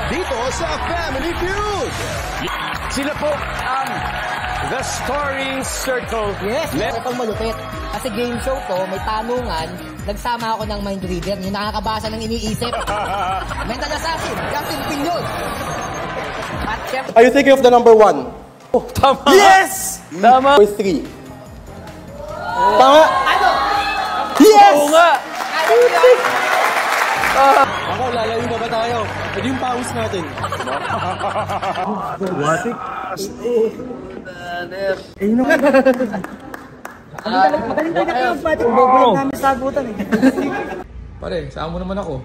dito sa Family Feud. Sila po ang The Story Circle. Yes, ito malupit. Kasi game show to, may tanungan, nagsama ako ng mind reader, yung nakakabasa ng iniisip. Mental assassin, Justin Pinyol. At syempre, Are you thinking of the number 1? Oh, tama. Yes! Tama. Or 3? Tama? ano? Yes! Oo nga. Ano yun? Ako, lalayo na ba tayo? Pwede yung pause natin. Watik? Magaling talaga yung patik. Bubulog namin sa agutan eh. Pare, saan mo naman ako?